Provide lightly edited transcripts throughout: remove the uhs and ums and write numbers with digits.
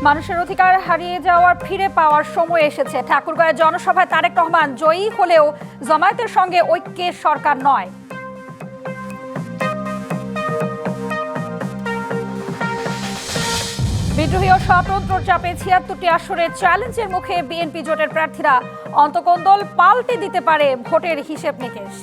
মানুষের অধিকার হারিয়ে যাওয়ার ফিরে পাওয়ার সময় এসেছে। ঠাকুরগাঁওয়ের জনসভায় তারেক রহমান জয়ী হলেও জামায়াতের সঙ্গে ঐক্যের সরকার নয়। বিদ্রোহী ও স্বতন্ত্র চাপে ৭৬টি আসরে চ্যালেঞ্জের মুখে বিএনপি জোটের প্রার্থীরা। অন্তকোন্দল পাল্টে দিতে পারে ভোটের হিসেব নিকেশ।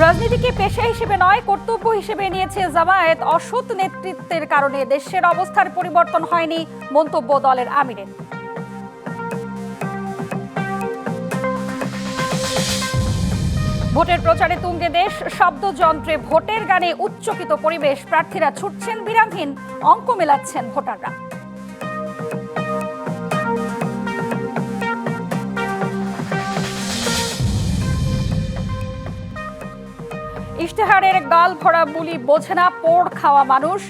রাজনীতিকে পেশা হিসেবে নয়, কর্তব্য হিসেবে নিয়েছে জামায়াত। অসৎ নেতৃত্বের কারণে দেশের অবস্থার পরিবর্তন হয়নি, মন্তব্য দলের আমিরের। ভোটের প্রচারে তুঙ্গে দেশ, শব্দযন্ত্রে ভোটের গানে উচ্চকিত পরিবেশ। প্রার্থীরা ছুটছেন বিরামহীন, অঙ্ক মেলাচ্ছেন ভোটাররা। ইশতেহারের গাল ভরা বুলি বোঝে না পোড় খাওয়া মানুষ।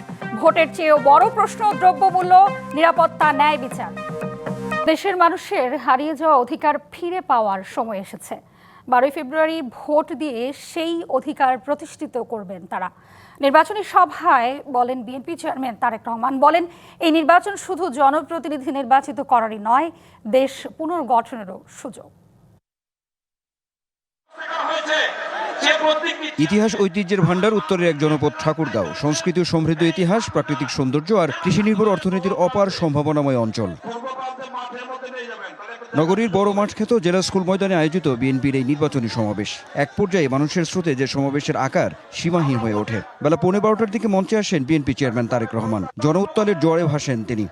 ভোটের চেয়েও বড় প্রশ্ন দ্রব্যমূল্য, নিরাপত্তা, ন্যায় বিচার। দেশের মানুষের হারিয়ে যাওয়া অধিকার ফিরে পাওয়ার সময় এসেছে। 12 ফেব্রুয়ারি ভোট দিয়ে সেই অধিকার প্রতিষ্ঠিত করবেন তারা। নির্বাচনী সভায় বলেন বিএনপি চেয়ারম্যান তারেক রহমান, বলেন এই নির্বাচন শুধু জনপ্রতিনিধি নির্বাচিত করারই নয়, দেশ পুনর্গঠনেরও সুযোগ। ইতিহাস ঐতিহ্যের ভান্ডার উত্তরের এক জনপদ ঠাকুরগাঁও। সংস্কৃতি ও সমৃদ্ধ ইতিহাস, প্রাকৃতিক সৌন্দর্য আর কৃষি নির্ভর অর্থনীতির অপার সম্ভাবনাময় অঞ্চল। নগরীর বড় মাঠ খ্যাত জেলা স্কুল ময়দানে আয়োজিত বিএনপির এই নির্বাচনী সমাবেশ। এক পর্যায়ে মানুষের স্রোতে যে সমাবেশের আকার সীমাহীন হয়ে ওঠে। বেলা 11:15টার দিকে মঞ্চে আসেন বিএনপি চেয়ারম্যান তারেক রহমান। জনউত্তালের জোয়ারে ভাসেন তিনি।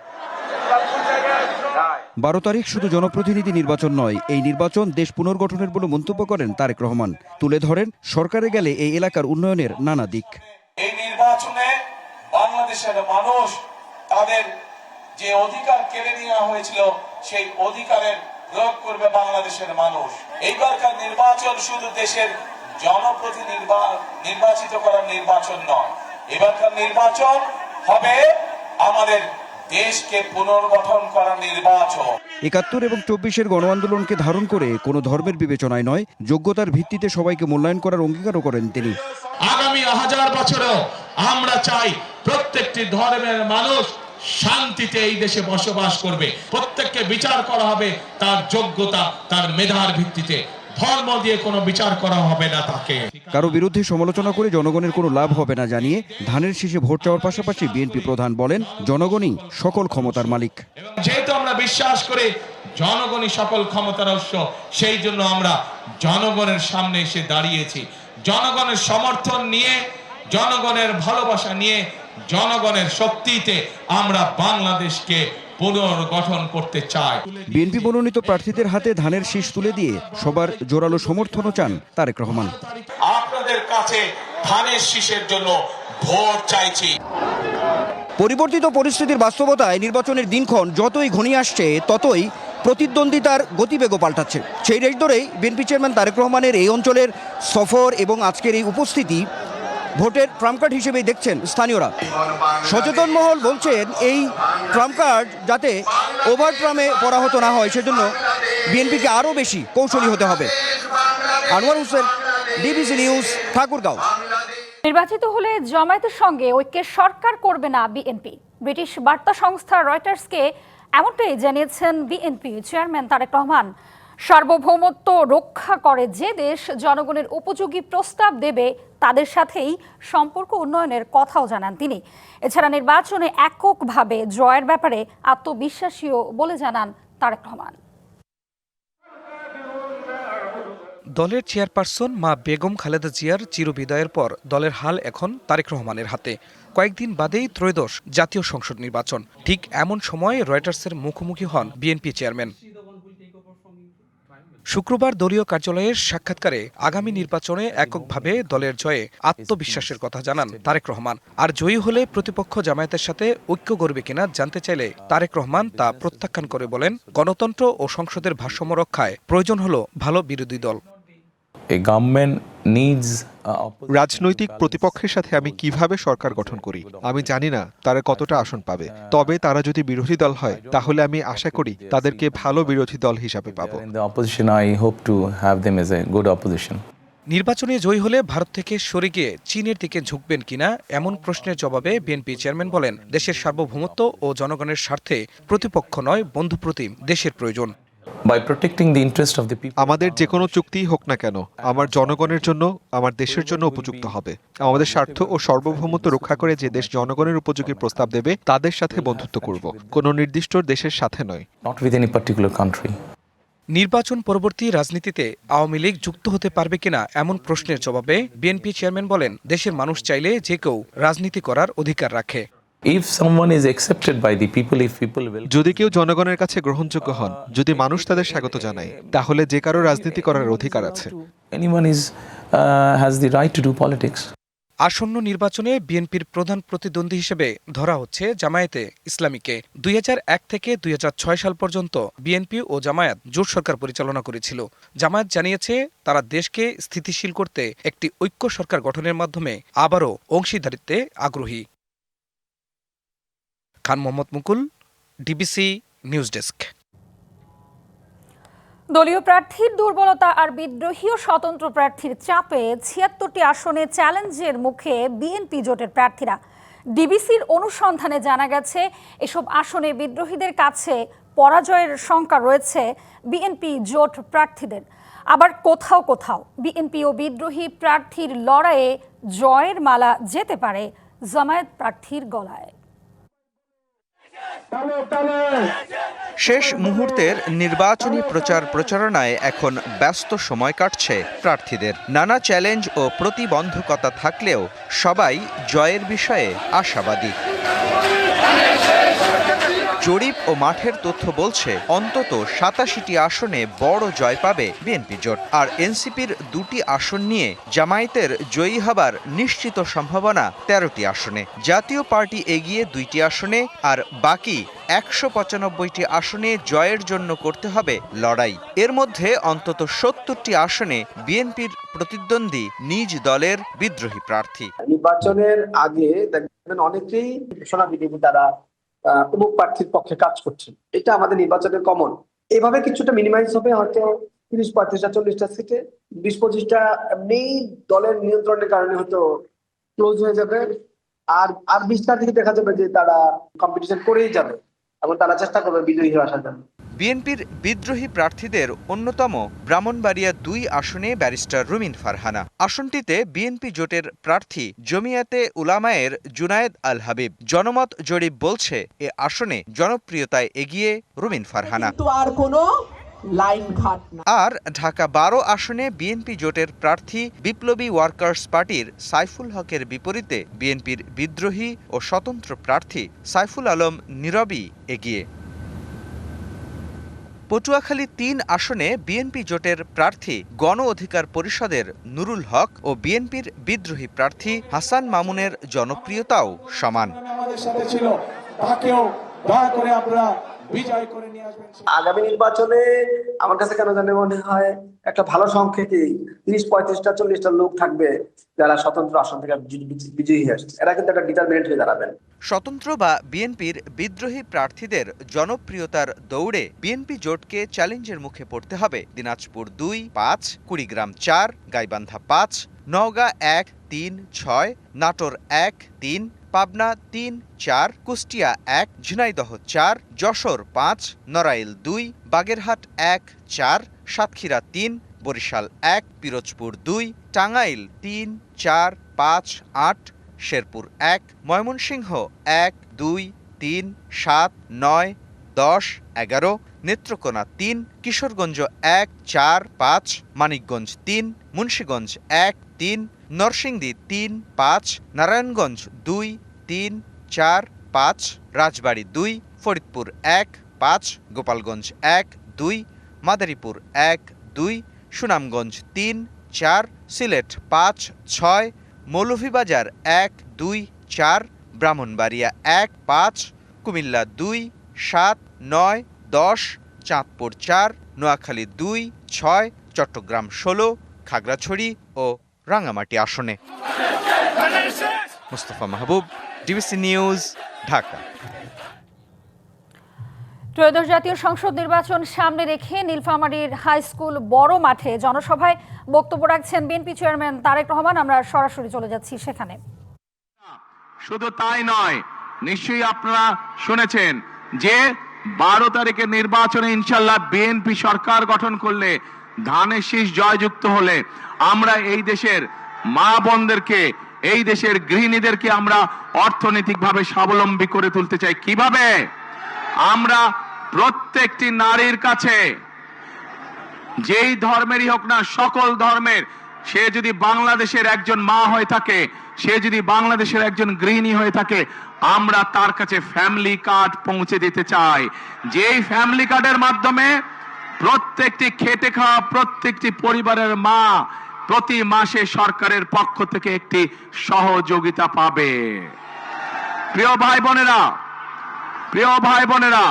12 তারিখ শুধু জনপ্রতিনিধি নির্বাচন নয়, এই নির্বাচন দেশ পুনর্গঠনের বলে মন্তব্য করেন তারেক রহমান। তুলে ধরেন সরকারে গেলে এই এলাকার উন্নয়নের নানা দিক। এই নির্বাচনে বাংলাদেশের মানুষ তাদের যে অধিকার কেড়ে নেওয়া হয়েছিল সেই অধিকারের প্রয়োগ করবে বাংলাদেশের মানুষ। এইবারকার নির্বাচন শুধু দেশের জনপ্রতিনিধি নির্বাচিত করার নির্বাচন নয়, এবারকার নির্বাচন হবে আমাদের দেশকে পুনর্গঠন করার নির্বাচন। ৭১ এবং ২৪-এর গণ আন্দোলনকে ধারণ করে কোনো ধর্মের বিবেচনায় নয়, যোগ্যতার ভিত্তিতে সবাইকে মূল্যায়ন করার অঙ্গীকারও করেন তিনি। আগামী 1000 বছরেও আমরা চাই প্রত্যেকটি ধর্মের মানুষ শান্তিতে এই দেশে বসবাস করবে। প্রত্যেককে বিচার করা হবে তার যোগ্যতা, তার মেধার ভিত্তিতে। ধর্ম দিয়ে কোনো বিচার করা হবে না তাকে। কারো বিরুদ্ধে সমালোচনা করে জনগণের কোনো লাভ হবে না জানিয়ে ধানের শীষে ভোট চাওয়ার পাশাপাশি বিএনপি প্রধান বলেন জনগণই সকল ক্ষমতার মালিক। যেহেতু আমরা বিশ্বাস করি জনগণই সকল ক্ষমতার উৎস, সেই জন্য আমরা জনগণের সামনে এসে দাঁড়িয়েছি। জনগণের সমর্থন নিয়ে, জনগণের ভালোবাসা নিয়ে, জনগণের শক্তিতে আমরা বাংলাদেশকে পুনর্গঠন করতে চাই। বিএনপি মনোনীত প্রার্থীদের হাতে ধানের শীষ তুলে দিয়ে সবার জোরালো সমর্থনও চান তারেক রহমান। আপনাদের কাছে ধানের শীষের জন্য ভোট চাইছি। পরিবর্তিত পরিস্থিতির বাস্তবতায় নির্বাচনের দিনক্ষণ যতই ঘনিয়ে আসছে ততই প্রতিদ্বন্দ্বিতার গতিবেগও পাল্টাচ্ছে। সেই রেশ ধরেই বিএনপি চেয়ারম্যান তারেক রহমানের এই অঞ্চলের সফর এবং আজকের এই উপস্থিতি ভোটের ট্রাম্প কার্ড হিসেবেই দেখছেন স্থানীয়রা। সচেতন মহল বলছেন এই ট্রাম্প কার্ড যাতে ওভার ট্রামে পরাহত না হয় সেজন্য বিএনপিকে আরও বেশি কৌশলী হতে হবে। Anwar Hossain, DBC news, Thakurgaon. নির্বাচিত হলে জামায়াতের সঙ্গে ঐক্যের সরকার করবে না বিএনপি। ব্রিটিশ বার্তা সংস্থা রয়টার্সকে এমনটাই জানিয়েছেন বিএনপি চেয়ারম্যান তারেক রহমান। সার্বভৌমত্ব রক্ষা করে যে দেশ জনগণের উপযোগী প্রস্তাব দেবে তাদের সাথেই সম্পর্ক উন্নয়নের কথাও জানান তিনি। এছাড়া নির্বাচনে এককভাবে জয়ের ব্যাপারে আত্মবিশ্বাসীও বলে জানান তারেক রহমান। দলের চেয়ারপারসন মা বেগম খালেদা জিয়ার চিরবিদায়ের পর দলের হাল এখন তারেক রহমানের হাতে। কয়েকদিন বাদেই ত্রয়োদশ জাতীয় সংসদ নির্বাচন। ঠিক এমন সময় রয়টার্সের মুখোমুখি হন বিএনপি চেয়ারম্যান। শুক্রবার দলীয় কার্যালয়ের সাক্ষাৎকারে আগামী নির্বাচনে এককভাবে দলের জয়ে আত্মবিশ্বাসের কথা জানান তারেক রহমান। আর জয়ী হলে প্রতিপক্ষ জামায়াতের সাথে ঐক্য গড়বে কিনা জানতে চাইলে তারেক রহমান তা প্রত্যাখ্যান করে বলেন, গণতন্ত্র ও সংসদের ভারসাম্য রক্ষায় প্রয়োজন হলো ভালো বিরোধী দল। রাজনৈতিক প্রতিপক্ষের সাথে আমি কিভাবে সরকার গঠন করি আমি জানি না তারা কতটা আসন পাবে, তবে তারা যদি বিরোধী দল হয় তাহলে আমি আশা করি তাদেরকে ভালো বিরোধী দল হিসাবে পাবো। নির্বাচনে জয়ী হলে ভারত থেকে সরে গিয়ে চীনের দিকে ঝুঁকবেন কিনা এমন প্রশ্নের জবাবে বিএনপি চেয়ারম্যান বলেন, দেশের সার্বভৌমত্ব ও জনগণের স্বার্থে প্রতিপক্ষ নয়, বন্ধুপ্রতিম দেশের প্রয়োজন। আমাদের যে কোনো চুক্তিই হোক না কেন আমার জনগণের জন্য, আমার দেশের জন্য উপযুক্ত হবে। আমাদের স্বার্থ ও সার্বভৌমত্ব রক্ষা করে যে দেশ জনগণের উপযোগী প্রস্তাব দেবে তাদের সাথে বন্ধুত্ব করব, কোনো নির্দিষ্ট দেশের সাথে নয়। নির্বাচন পরবর্তী রাজনীতিতে আওয়ামী লীগ যুক্ত হতে পারবে কিনা এমন প্রশ্নের জবাবে বিএনপি চেয়ারম্যান বলেন, দেশের মানুষ চাইলে যে কেউ রাজনীতি করার অধিকার রাখে। যদি কেউ জনগণের কাছে গ্রহণযোগ্য হন, যদি মানুষ তাদের স্বাগত জানায়, তাহলে যে কারো রাজনীতি করার অধিকার আছে। আসন্ন নির্বাচনে বিএনপির প্রধান প্রতিদ্বন্দ্বী হিসেবে ধরা হচ্ছে জামায়াতে ইসলামীকে। 2001 থেকে 2006 সাল পর্যন্ত বিএনপি ও জামায়াত জোট সরকার পরিচালনা করেছিল। জামায়াত জানিয়েছে তারা দেশকে স্থিতিশীল করতে একটি ঐক্য সরকার গঠনের মাধ্যমে আবারও অংশীদারিত্বে আগ্রহী। খান মোহাম্মদ মুকুল, ডিবিসি নিউজ ডেস্ক। দলীয় প্রার্থীর দুর্বলতা আর বিদ্রোহী ও স্বতন্ত্র প্রার্থীর চাপে 76টি আসনে চ্যালেঞ্জের মুখে বিএনপি জোটের প্রার্থীরা। ডিবিসির অনুসন্ধানে জানা গেছে, এসব আসনে বিদ্রোহীদের কাছে পরাজয়ের শঙ্কা রয়েছে বিএনপি জোট প্রার্থীদের। আবার কোথাও কোথাও বিএনপি ও বিদ্রোহী প্রার্থীর লড়াইয়ে জয়ের মালা যেতে পারে জামায়াত প্রার্থীর গলায়। শেষ মুহূর্তের নির্বাচনী প্রচার প্রচারণায় এখন ব্যস্ত সময় কাটছে প্রার্থীদের। নানা চ্যালেঞ্জ ও প্রতিবন্ধকতা থাকলেও সবাই জয়ের বিষয়ে আশাবাদী। জরিপ ও মাঠের তথ্য বলছে অন্তত 87টি আসনে বড় জয় পাবে বিএনপি জোট। আর এনসিপির 2টি আসন নিয়ে জামায়াতের জয়ী হবার নিশ্চিত সম্ভাবনা 13টি আসনে। জাতীয় পার্টি এগিয়ে 2টি আসনে, আর বাকি 195টি আসনে জয়ের জন্য করতে হবে লড়াই। এর মধ্যে অন্তত 70টি আসনে বিএনপির প্রতিদ্বন্দ্বী নিজ দলের বিদ্রোহী প্রার্থী। নির্বাচনের আগে দেখবেন অনেকেই ঘোষণা দিবে তারা অমুক প্রার্থীর পক্ষে কাজ করছেন। এটা আমাদের নির্বাচনের কমন। এভাবে কিছুটা মিনিমাইজ হবে, হয়তো 30-35টা 40টা সিটে 20-25টা এমনি দলের নিয়ন্ত্রণের কারণে হয়তো ক্লোজ হয়ে যাবে। আর 20টার দিকে দেখা যাবে যে তারা কম্পিটিশন করেই যাবে এবং তারা চেষ্টা করবে বিজয়ী হয়ে আসার জন্য। বিএনপির বিদ্রোহী প্রার্থীদের অন্যতম ব্রাহ্মণবাড়িয়া 2 আসনে ব্যারিস্টার রুমিন ফারহানা। আসনটিতে বিএনপি জোটের প্রার্থী জমিয়াতে উলামায়ের জুনায়েদ আল হাবিব। জনমত জরিপ বলছে এ আসনে জনপ্রিয়তায় এগিয়ে রুমিন ফারহানা। আর ঢাকা 12 আসনে বিএনপি জোটের প্রার্থী বিপ্লবী ওয়ার্কার্স পার্টির সাইফুল হকের বিপরীতে বিএনপির বিদ্রোহী ও স্বতন্ত্র প্রার্থী সাইফুল আলম নীরবই এগিয়ে। পটুয়াখালী 3 আসনে বিএনপি জোটের প্রার্থী গণ অধিকার পরিষদের নুরুল হক ও বিএনপির বিদ্রোহী প্রার্থী হাসান মামুনের জনপ্রিয়তাও সমান। আগামী নির্বাচনে আমার কাছে কেন জানে মনে হয় একটা ভালো সংখ্যাকে 30-35টা 40টা লোক থাকবে যারা স্বতন্ত্র আসন থেকে বিজয়ী হয়ে আসছে। এরা কিন্তু একটা ডিটারমিনেন্ট হয়ে দাঁড়াবেন। স্বতন্ত্র বা বিএনপির বিদ্রোহী প্রার্থীদের জনপ্রিয়তার দৌড়ে বিএনপি জোটকে চ্যালেঞ্জের মুখে পড়তে হবে দিনাজপুর 2, 5, কুড়িগ্রাম 4, গাইবান্ধা 5, নওগাঁ 1, 3, 6, নাটোর 1, 3, পাবনা 3, 4, কুষ্টিয়া 1, ঝিনাইদহ 4, যশোর 5, নড়াইল 2, বাগেরহাট 1, 4, সাতক্ষীরা 3, বরিশাল 1, পিরোজপুর 2, টাঙ্গাইল 3, 4, 5, 8, শেরপুর 1, ময়মনসিংহ 1, 2, 3, 7, 9, 10, 11, নেত্রকোনা 3, কিশোরগঞ্জ 1, 4, 5, মানিকগঞ্জ 3, মুন্সিগঞ্জ 1, 3, নরসিংদী 3, 5, নারায়ণগঞ্জ 2, 3, 4, 5, রাজবাড়ী 2, ফরিদপুর 1, 5, গোপালগঞ্জ 1, 2, মাদারীপুর 1, 2, সুনামগঞ্জ 3, 4, সিলেট 5, 6, মৌলভীবাজার 1, 2, 4, ব্রাহ্মণবাড়িয়া 1, 5, কুমিল্লা 2, 7, 9, 10, চাঁদপুর 4, নোয়াখালী 2, 6, চট্টগ্রাম 16, খাগড়াছড়ি ও রাঙ্গামাটি আসনে। মুস্তফা মাহবুব, ডিবিসি নিউজ, ঢাকা। ত্রয়োদশ জাতীয় সংসদ নির্বাচন সামনে রেখে নীলফামারীর হাই স্কুল বড় মাঠে জনসভায় বক্তব্য রাখছেন বিএনপি চেয়ারম্যান তারেক রহমান। আমরা সরাসরি চলে যাচ্ছি সেখানে। শুধু তাই নয়, নিশ্চয়ই আপনারা শুনেছেন যে 12 তারিখের নির্বাচনে ইনশাল্লাহ বিএনপি সরকার গঠন করলে, ধানের শীষ জয়যুক্ত হলে আমরা এই দেশের মা বোনদেরকে, এই দেশের গৃহিণীদেরকে আমরা অর্থনৈতিকভাবে স্বাবলম্বী করে তুলতে চাই। কিভাবে? আমরা প্রত্যেকটি নারীর কাছে, যেই ধর্মেরই হোক না, সকল ধর্মের, সে যদি বাংলাদেশের একজন মা হয়ে থাকে, সে যদি বাংলাদেশের একজন গৃহিণী হয়ে থাকে, আমরা তার কাছে ফ্যামিলি কার্ড পৌঁছে দিতে চাই। যেই ফ্যামিলি কার্ডের মাধ্যমে প্রত্যেকটি খেটে খাওয়া প্রত্যেকটি পরিবারের মা প্রতি মাসে সরকারের পক্ষ থেকে একটি সহযোগিতা পাবে। প্রিয় ভাই বোনেরা,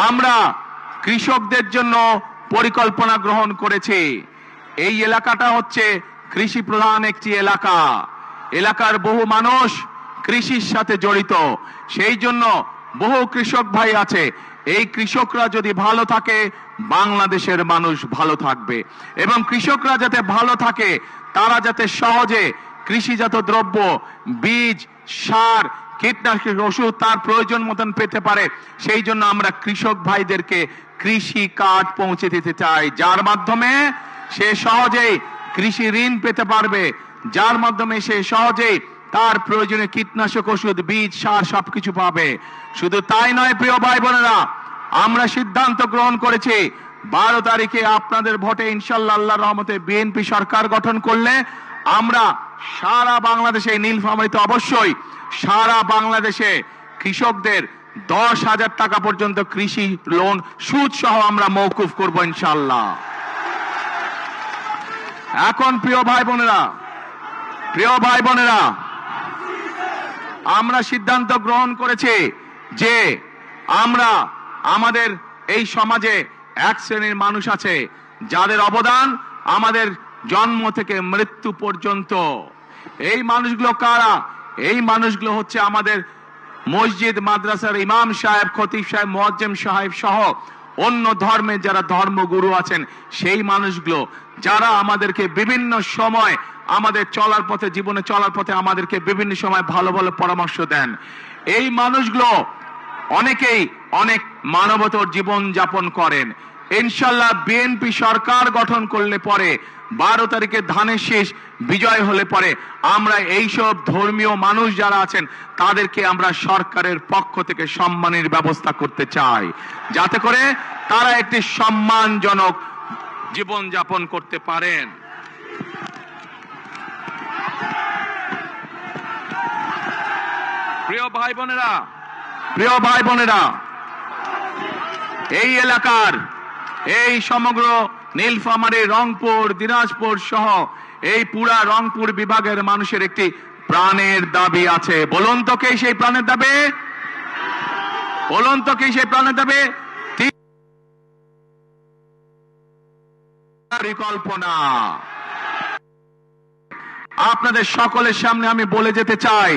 আমরা কৃষকদের জন্য পরিকল্পনা গ্রহণ করেছি। এই এলাকাটা হচ্ছে কৃষি প্রধান একটি এলাকা। এলাকার বহু মানুষ কৃষির সাথে জড়িত, সেই জন্য বহু কৃষক ভাই আছে। এই কৃষকরা যদি ভালো থাকে, বাংলাদেশের মানুষ ভালো থাকবে। এবং কৃষকরা যাতে ভালো থাকে, তারা যাতে সহজে কৃষিজাত দ্রব্য, বীজ, সার, কীটনাশক ওষুধ তার প্রয়োজন মতন পেতে পারে, সেই জন্য আমরা কৃষক ভাইদেরকে কৃষি কার্ড পৌঁছে দিতে চাই, যার মাধ্যমে সে সহজেই কৃষি ঋণ পেতে পারবে, যার মাধ্যমে সে সহজেই তার প্রয়োজনে কীটনাশক ওষুধ, বীজ, সার সবকিছু পাবে। শুধু তাই নয় প্রিয় ভাই বোনেরা, আমরা সিদ্ধান্ত গ্রহণ করেছি 12 তারিখে আপনাদের ভোটে ইনশাআল্লাহ আল্লাহর রহমতে বিএনপি সরকার গঠন করলে আমরা সারা বাংলাদেশে, নীলফামারীতে অবশ্যই সারা বাংলাদেশে কৃষকদের 10,000 টাকা পর্যন্ত কৃষি লোন সুদ সহ আমরা মওকুফ করব ইনশাআল্লাহ। এখন প্রিয় ভাই বোনেরা, আমরা সিদ্ধান্ত গ্রহণ করেছি যে আমরা আমাদের এই সমাজে এক শ্রেণীর মানুষ আছে যাদের অবদান আমাদের জন্ম থেকে মৃত্যু পর্যন্ত। এই মানুষগুলো কারা? এই মানুষগুলো হচ্ছে আমাদের মসজিদ, মাদ্রাসার ইমাম সাহেব, খতিব সাহেব, মুয়াজ্জিম সাহেব সহ অন্য ধর্মের যারা ধর্মগুরু আছেন, সেই মানুষগুলো যারা আমাদেরকে বিভিন্ন সময় আমাদের চলার পথে, জীবনে চলার পথে আমাদেরকে বিভিন্ন সময় ভালো ভালো পরামর্শ দেন। এই মানুষগুলো অনেকেই অনেক মানবতর জীবন যাপন করেন। ইনশাআল্লাহ বিএনপি সরকার গঠন করলে পরে, 12 তারিখে ধানের শীষ বিজয় হলে পরে, আমরা এইসব ধর্মীয় মানুষ যারা আছেন তাদেরকে আমরা সরকারের পক্ষ থেকে সম্মানের ব্যবস্থা করতে চাই, যাতে করে তারা একটি সম্মানজনক জীবন যাপন করতে পারেন। প্রিয় ভাই বোনেরা, এই এলাকার, এই সমগ্র নীলফামারী, রংপুর, দিনাজপুর সহ এই পুরা রংপুর বিভাগের মানুষের একটি প্রাণের দাবি আছে। বলুন তো কে সেই প্রাণের দাবি? পরিকল্পনা। আপনাদের সকলের সামনে আমি বলে যেতে চাই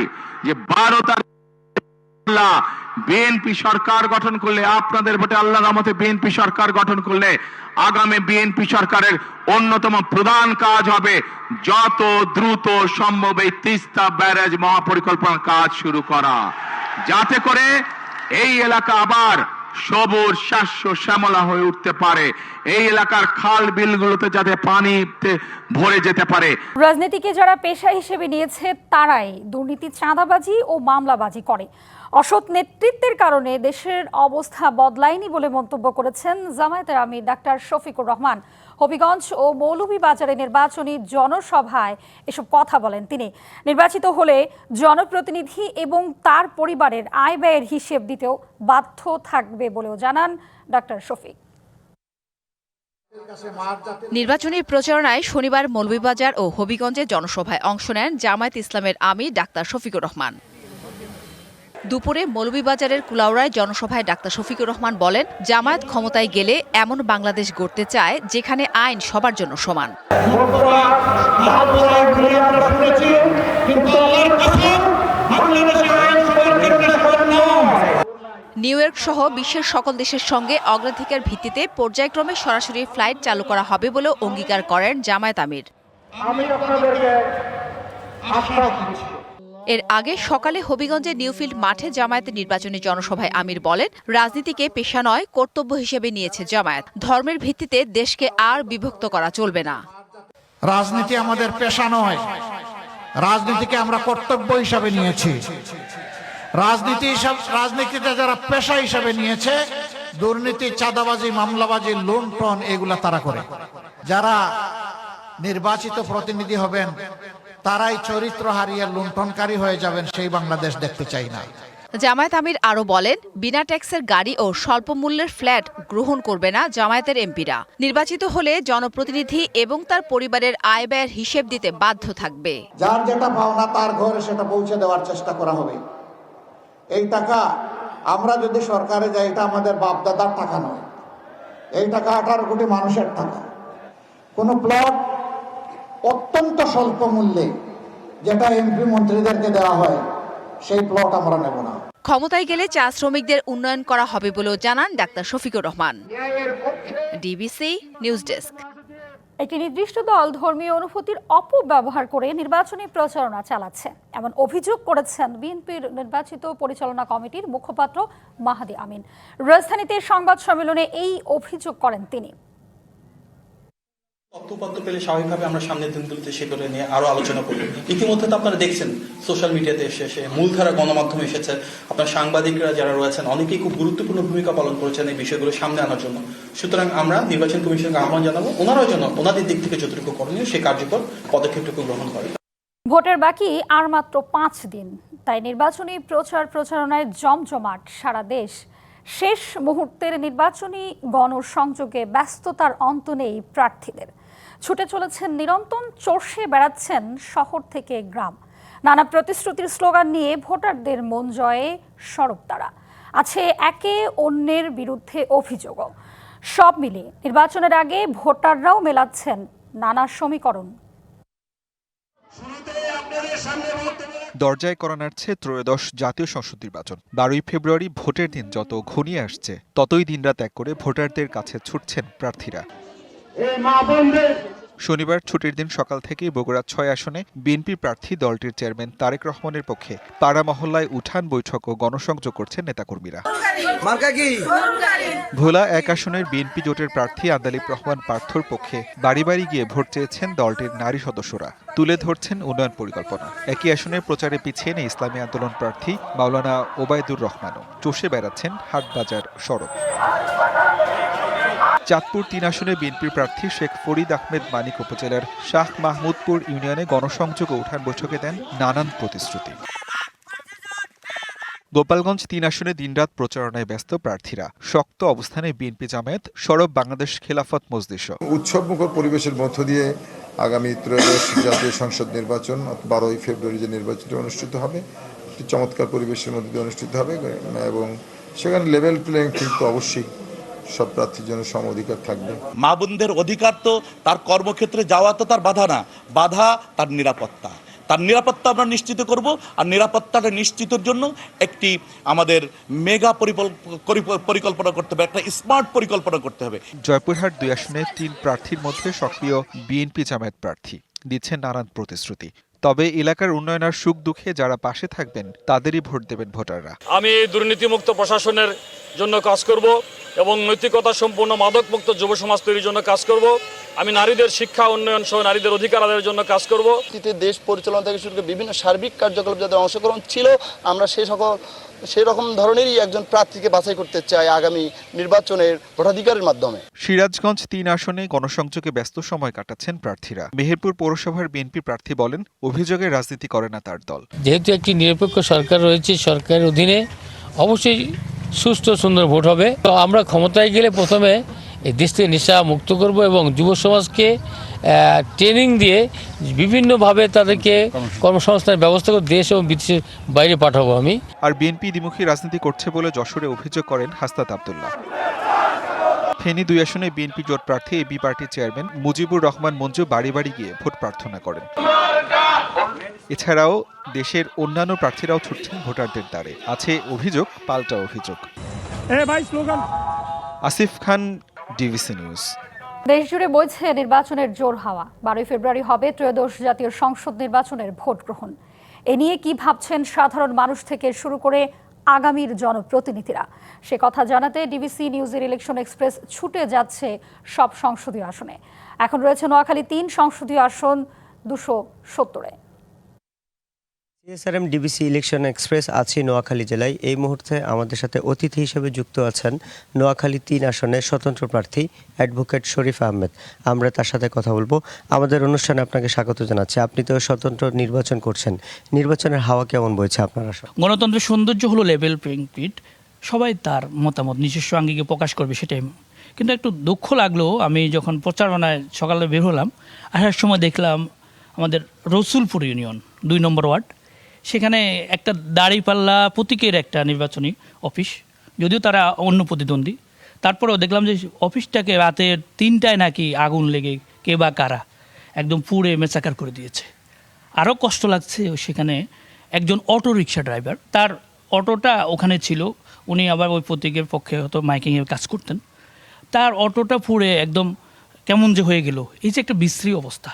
যে 12 তারিখ বিএনপি সরকার গঠন করলে, আপনাদের ভোটে আল্লাহর রহমতে বিএনপি সরকার গঠন করলে, আগামী বিএনপি সরকারের অন্যতম প্রধান কাজ হবে যত দ্রুত সম্ভব এই তিস্তা ব্যারেজ মহাপরিকল্পনার কাজ শুরু করা, যাতে করে এই এলাকা আবার সবুজ, শস্য শ্যামলা হয়ে উঠতে পারে, এই এলাকার খাল বিলগুলোতে যাতে পানিতে ভরে যেতে পারে। রাজনীতিকে যারা পেশা হিসেবে নিয়েছে তারাই দুর্নীতি, চাঁদাবাজি ও মামলাবাজি করে। অসৎ নেতৃত্বের কারণে দেশের অবস্থা বদলায়নি বলে মন্তব্য করেছেন জামায়াতের আমির ডাক্তার শফিকুর রহমান। হবিগঞ্জ ও মৌলভীবাজারে নির্বাচনী জনসভায় এসব কথা বলেন তিনি। নির্বাচিত হলে জনপ্রতিনিধি এবং তার পরিবারের আয় ব্যয়ের হিসেব দিতেও বাধ্য থাকবে বলেও জানান ডাক্তার শফিক। নির্বাচনী প্রচারণায় শনিবার মৌলভীবাজার ও হবিগঞ্জে জনসভায় অংশ নেন জামায়াত ইসলামের আমির ডাক্তার শফিকুর রহমান। দুপুরে মৌলভীবাজারের কুলাউড়ায় জনসভায় ডাক্তার শফিকুর রহমান বলেন, জামায়াত ক্ষমতায় গেলে এমন বাংলাদেশ গড়তে চায় যেখানে আইন সবার জন্য সমান। নিউ ইয়র্ক সহ বিশ্বের সকল দেশের সঙ্গে অগ্রাধিকার ভিত্তিতে পর্যায়ক্রমে সরাসরি ফ্লাইট চালু করা হবে বলেও অঙ্গীকার করেন জামায়াত আমির। এর আগে সকালে হবিগঞ্জের নিউফিল্ড মাঠে জামায়াতের নির্বাচনী জনসভায় আমির বলেন, রাজনীতিকে পেশা নয় কর্তব্য হিসেবে নিয়েছে জামায়াত। ধর্মের ভিত্তিতে দেশকে আর বিভক্ত করা চলবে না। রাজনীতি আমাদের পেশা নয়, রাজনীতিকে আমরা কর্তব্য হিসাবে নিয়েছি। রাজনীতিতে যারা পেশা হিসাবে নিয়েছে, দুর্নীতি, চাঁদাবাজি, মামলাবাজি, লুণ্ঠন এগুলা তারা করে। যারা নির্বাচিত প্রতিনিধি হবেন তারাই চরিত্র হারিয়ে লুণ্ঠনকারী হয়ে যাবেন, সেই বাংলাদেশ দেখতে চাই না। জামায়াত আমির আরও বলেন, বিনা ট্যাক্সের গাড়ি ও স্বল্প মূল্যের ফ্ল্যাট গ্রহণ করবে না জামায়াতের এমপিরা। নির্বাচিত হলে জনপ্রতিনিধি এবং তার পরিবারের আয় ব্যয়ের হিসেব দিতে বাধ্য থাকবে। যার যেটা পাওনা তার ঘরে সেটা পৌঁছে দেওয়ার চেষ্টা করা হবে। এই টাকা আমরা যদি সরকারে যাই, এটা আমাদের বাপদাদার টাকা নয়, এই টাকা 18 কোটি মানুষের টাকা। কোনো প্লট অত্যন্ত স্বল্প মূল্যে যেটা এমপি মন্ত্রীদেরকে দেওয়া হয়, সেই প্লট আমরা নেব না। ক্ষমতায় গেলে চা শ্রমিকদের উন্নয়ন করা হবে বলেও জানান doctor Shafiqur Rahman. DBC news desk. একটি নির্দিষ্ট দল ধর্মীয় অনুভূতির অপব্যবহার করে নির্বাচনী প্রচারণা চালাচ্ছে, এমন অভিযোগ করেছেন বিএনপির নির্বাচিত পরিচালনা কমিটির মুখপাত্র মাহাদি আমিন। রাজধানীতে সংবাদ সম্মেলনে এই অভিযোগ করেন তিনি। তথ্যপত্র পেলে স্বাভাবিকভাবে আমরা সামনের দিনগুলোতে সেগুলো নিয়ে আরো আলোচনা করব। ইতিমধ্যে তো আপনারা দেখছেন সোশ্যাল মিডিয়াতে এসে মূলধারা গণমাধ্যমে এসেছে, আপনার সাংবাদিকরা যারা রয়েছেন অনেকেই খুব গুরুত্বপূর্ণ ভূমিকা পালন করেছেন এই বিষয়গুলো সামনে আনার জন্য। সুতরাং আমরা নির্বাচন কমিশনকে আহ্বান জানাবো, ওনারাও যেন ওনাদের দিক থেকে যতটুকু করণীয় সেই কার্যকর পদক্ষেপটুকু গ্রহণ করে। ভোটের বাকি আর মাত্র 5 দিন, তাই নির্বাচনী প্রচারণায় জমজমাট সারা দেশ। শেষ মুহূর্তের নির্বাচনী গণসংযোগে ব্যস্ততার অন্ত নেই প্রার্থীদের। ছুটে চলেছেন নিরন্তর, চষে বেড়াচ্ছেন শহর থেকে গ্রাম। নানা প্রতিশ্রুতির স্লোগান নিয়ে ভোটারদের মন জয়ে সরব তারা। আছে একে অন্যের বিরুদ্ধে অভিযোগও। সব মিলিয়ে নির্বাচনের আগে ভোটাররাও মেলাচ্ছেন নানা সমীকরণ। দরজায় করা নাড়ছে ত্রয়োদশ জাতীয় সংসদ নির্বাচন। 12ই ফেব্রুয়ারি ভোটের দিন যত ঘনিয়ে আসছে, ততই দিনরাত এক করে ভোটারদের কাছে ছুটছেন প্রার্থীরা। শনিবার ছুটির দিন সকাল থেকেই বগুড়া 6 আসনে বিএনপি প্রার্থী দলটির চেয়ারম্যান তারেক রহমানের পক্ষে পাড়া মহল্লায় উঠান বৈঠক ও গণসংযোগ করছেন নেতাকর্মীরা। ভোলা 1 আসনের বিএনপি জোটের প্রার্থী আন্দালিব রহমান পার্থর পক্ষে বাড়ি বাড়ি গিয়ে ভোট চেয়েছেন দলটির নারী সদস্যরা। তুলে ধরছেন উন্নয়ন পরিকল্পনা। একই আসনে প্রচারে পিছিয়ে নেই ইসলামী আন্দোলন প্রার্থী মাওলানা ওবায়দুর রহমানও। চষে বেড়াচ্ছেন হাটবাজার সড়ক। চাঁদপুর 3 আসনে বিএনপির প্রার্থী শেখ ফরিদ আহমেদ মানিক উপজেলার শাহ মাহমুদপুর ইউনিয়নে গণসংযোগ ও উঠান বৈঠকে দেন নানান প্রতিশ্রুতি। গোপালগঞ্জ 3 আসনে দিনরাত প্রচারণায় ব্যস্ত প্রার্থীরা। শক্ত অবস্থানে বিএনপি জামায়াত, সরব বাংলাদেশ খেলাফত মজলিস। উৎসবমুখর পরিবেশের মধ্য দিয়ে আগামী ত্রয়োদশ জাতীয় সংসদ নির্বাচন 12ই ফেব্রুয়ারি যে নির্বাচনটি অনুষ্ঠিত হবে, একটি চমৎকার পরিবেশের মধ্যে দিয়ে অনুষ্ঠিত হবে এবং সেখানে লেভেল প্লেইং ফিল্ড তো অবশ্যই সব প্রার্থীর জন্য সম অধিকার থাকবে। মা বোনদের অধিকার তো তার কর্মক্ষেত্রে যাওয়া তো তার বাধা না, বাধা তার নিরাপত্তা। তার নিরাপত্তা আমরা নিশ্চিত করব, আর নিরাপত্তাটা নিশ্চিতের জন্য একটি আমাদের মেগা পরিকল্পনা করতে হবে, একটা স্মার্ট পরিকল্পনা করতে হবে। জয়পুরহাট 2 আসনে 3 প্রার্থীর মধ্যে সক্রিয় বিএনপি জামায়াত প্রার্থী দিচ্ছেন নানান প্রতিশ্রুতি। তবে এলাকার উন্নয়ন আর সুখ দুঃখে যারা পাশে থাকবেন তাদেরই ভোট দেবেন ভোটাররা। আমি দুর্নীতিমুক্ত প্রশাসনের জন্য কাজ করব এবং নৈতিকতা সম্পূর্ণ মাদকমুক্ত যুব সমাজ তৈরির জন্য কাজ করব। আমি নারীদের শিক্ষা উন্নয়ন সহ নারীদের অধিকার আদায়ের জন্য কাজ করব। দেশ পরিচালনা থেকে শুরু করে বিভিন্ন সার্বিক কার্যকলাপ যাদের অংশগ্রহণ ছিল, আমরা সেই রকম ধরনেরই একজন প্রার্থীকে বাছাই করতে চাই আগামী নির্বাচনের ভোটাধিকারের মাধ্যমে। সিরাজগঞ্জ 3 আসনে গণসংযোগে ব্যস্ত সময় কাটাচ্ছেন প্রার্থীরা। মেহেরপুর পৌরসভার বিএনপি প্রার্থী বলেন, অভিযোগে রাজনীতি করে না তার দল। যেহেতু একটি নিরপেক্ষ সরকার রয়েছে, সরকারের অধীনে অবশ্যই সুষ্ঠু সুন্দর ভোট হবে। তো আমরা ক্ষমতায় গেলে প্রথমে এই দেশ থেকে নেশা মুক্ত করব এবং যুব সমাজকে ট্রেনিং দিয়ে বিভিন্নভাবে তাদেরকে কর্মসংস্থানের ব্যবস্থা করে দেশ এবং বিদেশের বাইরে পাঠাবো আমি। আর বিএনপি দ্বিমুখী রাজনীতি করছে বলে যশোরে অভিযোগ করেন হাসনাত আব্দুল্লাহ। ফেনী 2 আসনে বিএনপি জোট প্রার্থী এবি পার্টির চেয়ারম্যান মুজিবুর রহমান মঞ্জু বাড়ি বাড়ি গিয়ে ভোট প্রার্থনা করেন। এছাড়াও দেশের অন্যান্য প্রার্থীরাও ছুটছেন ভোটারদের দ্বারে। আছে অভিযোগ, পাল্টা অভিযোগ। আসিফ খান, ডিভিসি নিউজ। দেশ জুড়ে বইছে নির্বাচনের জোর হাওয়া। 12 ফেব্রুয়ারি হবে ত্রয়োদশ জাতীয় সংসদ নির্বাচনের ভোট গ্রহণ। এ নিয়ে কি ভাবছেন সাধারণ মানুষ থেকে শুরু করে আগামীর জনপ্রতিনিধিরা, সে কথা জানাতে ডিবিসি নিউজের ইলেকশন এক্সপ্রেস ছুটে যাচ্ছে সব সংসদীয় আসনে। এখন রয়েছে নোয়াখালী 3 সংসদীয় আসন 270-এ। সিএসআরএম ডিবিসি ইলেকশন এক্সপ্রেস আছি নোয়াখালী জেলায়। এই মুহূর্তে আমাদের সাথে অতিথি হিসেবে যুক্ত আছেন নোয়াখালী 3 আসনের স্বতন্ত্র প্রার্থী অ্যাডভোকেট শরীফ আহমেদ। আমরা তার সাথে কথা বলবো। আমাদের অনুষ্ঠানে আপনাকে স্বাগত জানাচ্ছি। আপনি তো স্বতন্ত্র নির্বাচন করছেন, নির্বাচনের হাওয়া কেমন বইছে আপনার আসলে? গণতন্ত্রের সৌন্দর্য হলো লেভেল প্লেইং ফিল্ড, সবাই তার মতামত নিজস্ব আঙ্গিকে প্রকাশ করবে, সেটাই। কিন্তু একটু দুঃখ লাগলো, আমি যখন প্রচারণায় সকালে বের হলাম, আসার সময় দেখলাম আমাদের রসুলপুর ইউনিয়ন 2 নম্বর ওয়ার্ড, সেখানে একটা দাঁড়িপাল্লা প্রতীকের একটা নির্বাচনী অফিস, যদিও তারা অন্য প্রতিদ্বন্দ্বী, তারপরেও দেখলাম যে অফিসটাকে রাতের 3টায় নাকি আগুন লেগে কে বা কারা একদম পুড়ে মেসাকার করে দিয়েছে। আরও কষ্ট লাগছে, সেখানে একজন অটো রিক্সা ড্রাইভার, তার অটোটা ওখানে ছিল, উনি আবার ওই প্রতীকের পক্ষে হয়তো মাইকিংয়ের কাজ করতেন, তার অটোটা পুড়ে একদম কেমন যে হয়ে গেল। এই যে একটা বিশ্রী অবস্থা,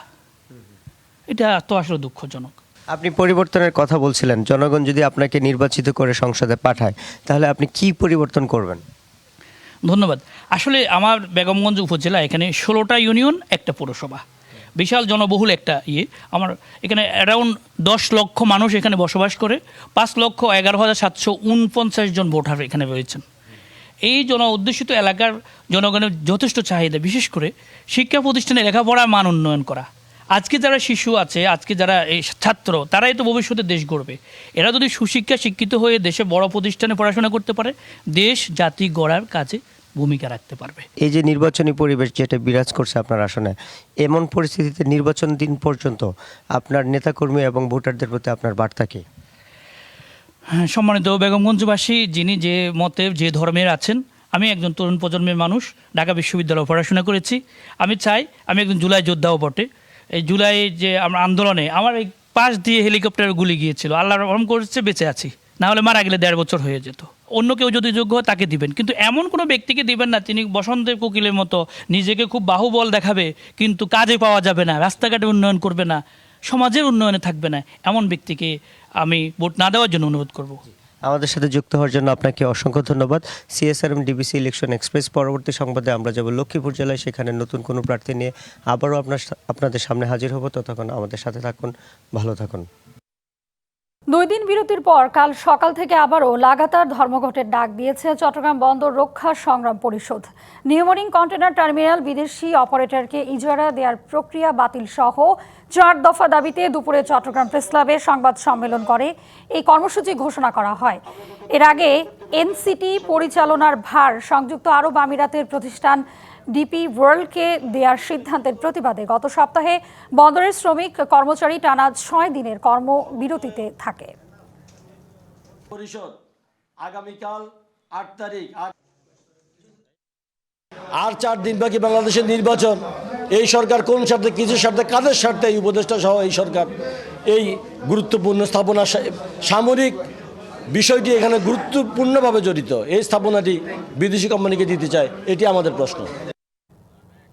এটা তো আসলে দুঃখজনক। আপনি পরিবর্তনের কথা বলছিলেন, জনগণ যদি আপনাকে নির্বাচিত করে সংসদে পাঠায় তাহলে আপনি কি পরিবর্তন করবেন? ধন্যবাদ। আসলে আমার বেগমগঞ্জ উপজেলা, এখানে 16টা ইউনিয়ন, একটা পৌরসভা, বিশাল জনবহুল একটা আমার এখানে অ্যারাউন্ড 10 লক্ষ মানুষ এখানে বসবাস করে, 5,11,749 জন ভোটার এখানে রয়েছেন। এই উদ্দেশিত এলাকার জনগণের যথেষ্ট চাহিদা, বিশেষ করে শিক্ষা প্রতিষ্ঠানে লেখাপড়ার মান উন্নয়ন করা। আজকে যারা শিশু আছে, আজকে যারা এই ছাত্র, তারাই তো ভবিষ্যতে দেশ গড়বে। এরা যদি সুশিক্ষা শিক্ষিত হয়ে দেশে বড় প্রতিষ্ঠানে পড়াশোনা করতে পারে, দেশ জাতি গড়ার কাজে ভূমিকা রাখতে পারবে। এই যে নির্বাচনী পরিবেশ যেটা বিরাজ করছে আপনার আসনে, এমন পরিস্থিতিতে নির্বাচন দিন পর্যন্ত আপনার নেতাকর্মী এবং ভোটারদের প্রতি আপনার বার্তা কি? হ্যাঁ, সম্মানিত বেগমগঞ্জবাসী, যিনি যে মতে যে ধর্মের আছেন, আমি একজন তরুণ প্রজন্মের মানুষ, ঢাকা বিশ্ববিদ্যালয়ে পড়াশোনা করেছি। আমি চাই, আমি একজন জুলাই যোদ্ধাও বটে। এই জুলাই যে আমরা আন্দোলনে আমার এই পাশ দিয়ে হেলিকপ্টার গুলি গিয়েছিল, আল্লাহ রহম করেছে বেঁচে আছি, না হলে মারা গেলে 1.5 বছর হয়ে যেত। অন্য কেউ যদি যোগ্য হয় তাকে দিবেন, কিন্তু এমন কোনো ব্যক্তিকে দিবেন না তিনি বসন্তের কোকিলের মতো নিজেকে খুব বাহুবল দেখাবে কিন্তু কাজে পাওয়া যাবে না, রাস্তাঘাটে উন্নয়ন করবে না, সমাজের উন্নয়নে থাকবে না, এমন ব্যক্তিকে আমি ভোট না দেওয়ার জন্য অনুরোধ করব। আমাদের সাথে যুক্ত হওয়ার জন্য আপনাকে অসংখ্য ধন্যবাদ। সিএসআরএম ডিবিসি ইলেকশন এক্সপ্রেস পরবর্তী সংবাদে আমরা যাব লক্ষ্মীপুর জেলায়, সেখানে নতুন কোনো প্রার্থী নিয়ে আবারও আপনাদের সামনে হাজির হব। ততক্ষণ আমাদের সাথে থাকুন, ভালো থাকুন। 2 দিন বিরতির পর কাল সকাল থেকে আবারও লাগাতার ধর্মঘটের ডাক দিয়েছে চট্টগ্রাম বন্দর রক্ষা সংগ্রাম পরিষদ। নিউমোরিং কন্টেনার টার্মিনাল বিদেশি অপারেটরকে ইজারা দেওয়ার প্রক্রিয়া বাতিল সহ 4 দফা দাবিতে দুপুরে চট্টগ্রাম প্রেস ক্লাবে সংবাদ সম্মেলন করে এই কর্মসূচি ঘোষণা করা হয়। এর আগে এনসিটি পরিচালনার ভার সংযুক্ত আরব আমিরাতের প্রতিষ্ঠান ডিপি ওয়ার্ল্ডকে দেওয়ার সিদ্ধান্তের প্রতিবাদে গত সপ্তাহে বন্দরের শ্রমিক কর্মচারী টানা 6 দিনের কর্মবিরতিতে থাকে। পরিষদ আগামীকাল 8 তারিখ আর 4 দিন বাকি বাংলাদেশের নির্বাচন। এই সরকার কোন স্বার্থে, কিছু স্বার্থে, কাদের স্বার্থে এই উপদেষ্টা সহ এই সরকার এই গুরুত্বপূর্ণ স্থাপনা, সামরিক বিষয়টি এখানে গুরুত্বপূর্ণভাবে জড়িত, এই স্থাপনাটি বিদেশি কোম্পানিকে দিতে চায়, এটি আমাদের প্রশ্ন।